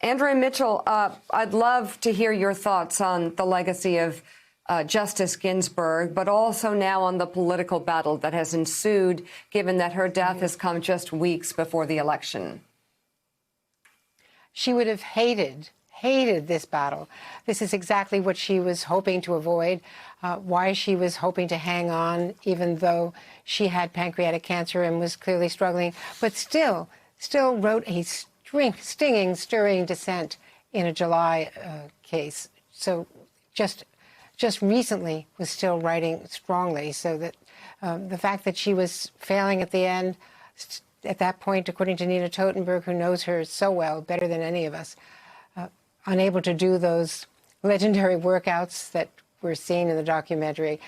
Andrea Mitchell, I'd love to hear your thoughts on the legacy of Justice Ginsburg, but also now on the political battle that has ensued, given that her death has come just weeks before the election. She would have hated this battle. This is exactly what she was hoping to avoid, why she was hoping to hang on, even though she had pancreatic cancer and was clearly struggling, but still wrote a stinging, stirring dissent in a July case. So just recently was still writing strongly, so that the fact that she was failing at the end, at that point, according to Nina Totenberg, who knows her so well, better than any of us, unable to do those legendary workouts that were seen in the documentary,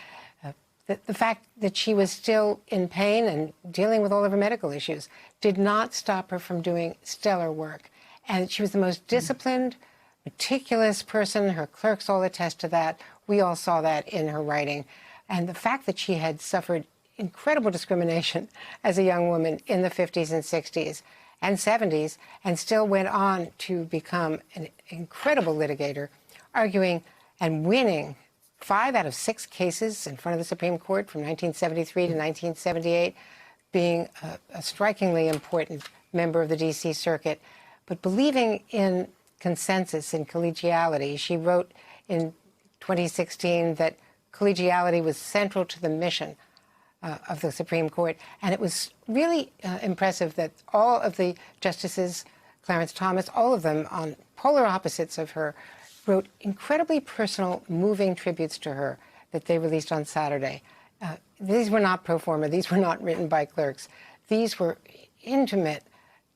the fact that she was still in pain and dealing with all of her medical issues did not stop her from doing stellar work. And she was the most disciplined, meticulous person. Her clerks all attest to that. We all saw that in her writing. And the fact that she had suffered incredible discrimination as a young woman in the 50s and 60s and 70s, and still went on to become an incredible litigator, arguing and winning 5 out of 6 cases in front of the Supreme Court from 1973 to 1978, being a strikingly important member of the D.C. Circuit, but believing in consensus and collegiality. She wrote in 2016 that collegiality was central to the mission of the Supreme Court. And it was really impressive that all of the justices, Clarence Thomas, all of them on polar opposites of her, wrote incredibly personal, moving tributes to her that they released on Saturday. These were not pro forma. These were not written by clerks. These were intimate,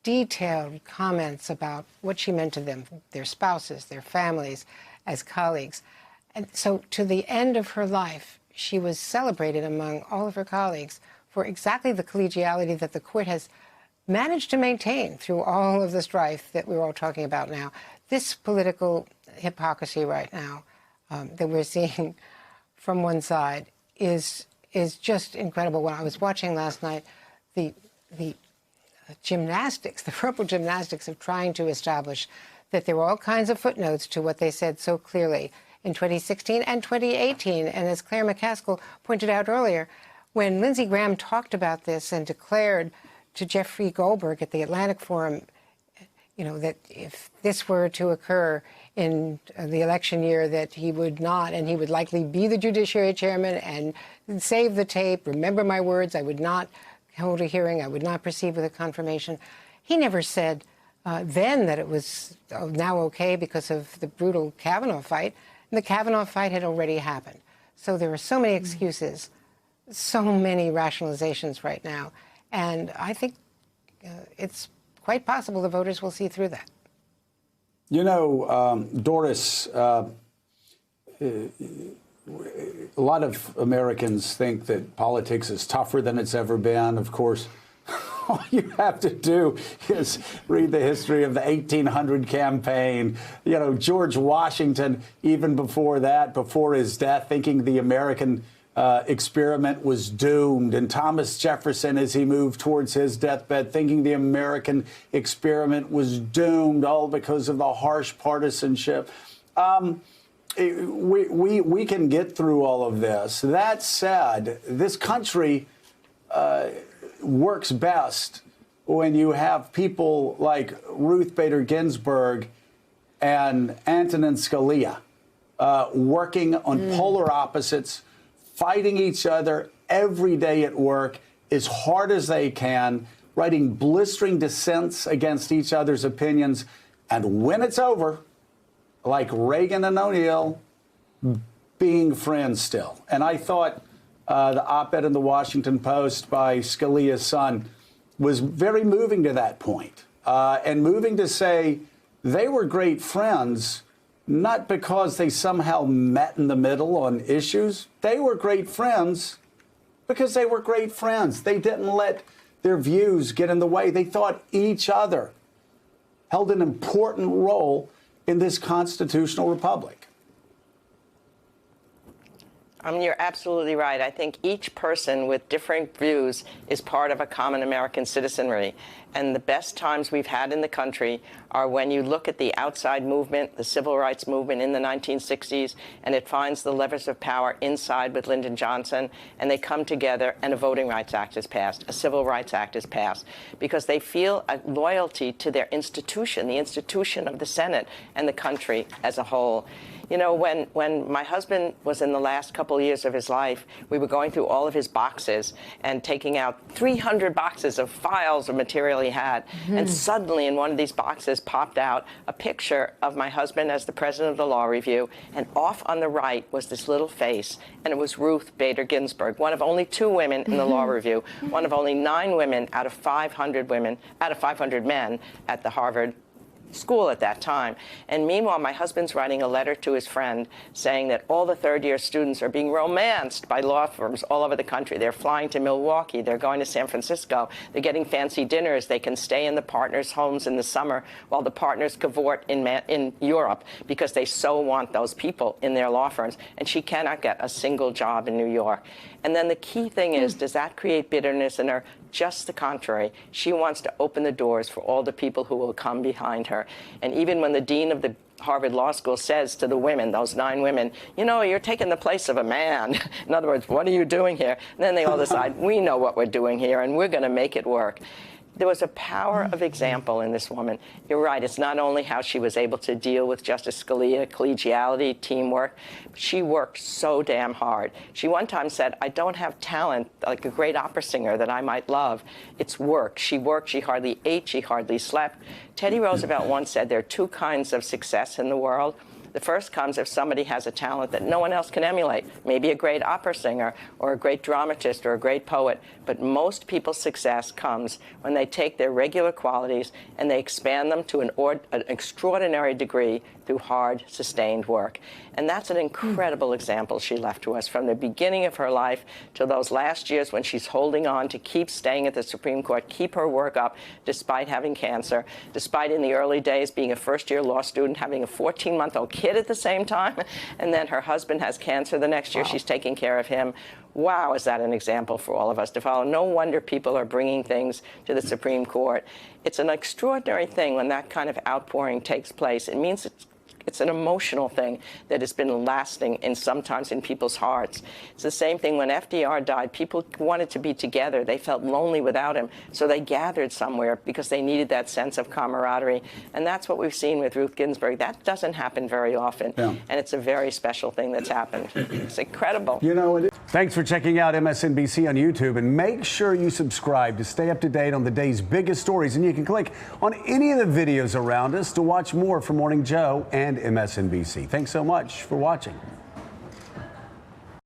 detailed comments about what she meant to them, their spouses, their families, as colleagues. And so to the end of her life, she was celebrated among all of her colleagues for exactly the collegiality that the court has managed to maintain through all of the strife that we're all talking about now. This political hypocrisy right now that we're seeing from one side is just incredible. When I was watching last night, the gymnastics, the verbal gymnastics of trying to establish that there were all kinds of footnotes to what they said so clearly in 2016 and 2018. And as Claire McCaskill pointed out earlier, when Lindsey Graham talked about this and declared to Jeffrey Goldberg at the Atlantic Forum, you know, that if this were to occur in the election year, that he would not, and he would likely be the Judiciary Chairman and save the tape, remember my words, I would not hold a hearing, I would not proceed with a confirmation. He never said then that it was now okay because of the brutal Kavanaugh fight. And the Kavanaugh fight had already happened. So there are so many excuses, so many rationalizations right now. And I think it's quite possible the voters will see through that. You know, Doris, a lot of Americans think that politics is tougher than it's ever been. Of course, all you have to do is read the history of the 1800 campaign. You know, George Washington, even before that, before his death, thinking the American experiment was doomed. And Thomas Jefferson, as he moved towards his deathbed, thinking the American experiment was doomed, all because of the harsh partisanship. We can get through all of this. That said, this country works best when you have people like Ruth Bader Ginsburg and Antonin Scalia working on polar opposites, fighting each other every day at work as hard as they can, writing blistering dissents against each other's opinions. And when it's over, like Reagan and O'Neill, being friends still. And I thought the op-ed in the Washington Post by Scalia's son was very moving to that point, and moving to say they were great friends, not because they somehow met in the middle on issues. They were great friends because they were great friends. They didn't let their views get in the way. They thought each other held an important role in this constitutional republic. You're absolutely right. I think each person with different views is part of a common American citizenry. And the best times we've had in the country are when you look at the outside movement, the civil rights movement in the 1960s, and it finds the levers of power inside with Lyndon Johnson, and they come together and a Voting Rights Act is passed, a Civil Rights Act is passed, because they feel a loyalty to their institution, the institution of the Senate and the country as a whole. You know, when my husband was in the last couple of years of his life, we were going through all of his boxes and taking out 300 boxes of files of material he had. And suddenly in one of these boxes popped out a picture of my husband as the president of the Law Review. And off on the right was this little face. And it was Ruth Bader Ginsburg, one of only 2 women in the Law Review, one of only 9 women out of 500 men at the Harvard school at that time. And meanwhile, my husband's writing a letter to his friend saying that all the third-year students are being romanced by law firms all over the country. They're flying to Milwaukee. They're going to San Francisco. They're getting fancy dinners. They can stay in the partners' homes in the summer while the partners cavort in Europe because they so want those people in their law firms. And she cannot get a single job in New York. And then the key thing is, does that create bitterness in her? Just the contrary. She wants to open the doors for all the people who will come behind her. And even when the dean of the Harvard Law School says to the women, those 9 women, you know, you're taking the place of a man. In other words, what are you doing here? And then they all decide, we know what we're doing here, and we're going to make it work. There was a power of example in this woman. You're right. It's not only how she was able to deal with Justice Scalia, collegiality, teamwork. She worked so damn hard. She one time said, I don't have talent like a great opera singer that I might love. It's work. She worked. She hardly ate. She hardly slept. Teddy Roosevelt once said there are 2 kinds of success in the world. The first comes if somebody has a talent that no one else can emulate, maybe a great opera singer or a great dramatist or a great poet. But most people's success comes when they take their regular qualities and they expand them to an extraordinary degree through hard, sustained work. And that's an incredible example she left to us from the beginning of her life to those last years when she's holding on to keep staying at the Supreme Court, keep her work up despite having cancer, despite in the early days being a first-year law student, having a 14-month-old kid at the same time, and then her husband has cancer the next year. Wow. She's taking care of him. Wow, is that an example for all of us to follow? No wonder people are bringing things to the Supreme Court. It's an extraordinary thing when that kind of outpouring takes place. It means it's an emotional thing that has been lasting and sometimes in people's hearts. It's the same thing when FDR died. People wanted to be together. They felt lonely without him. So they gathered somewhere because they needed that sense of camaraderie. And that's what we've seen with Ruth Ginsburg. That doesn't happen very often. Yeah. And it's a very special thing that's happened. It's incredible. You know, thanks for checking out MSNBC on YouTube. And make sure you subscribe to stay up to date on the day's biggest stories. And you can click on any of the videos around us to watch more from Morning Joe and MSNBC. Thanks so much for watching.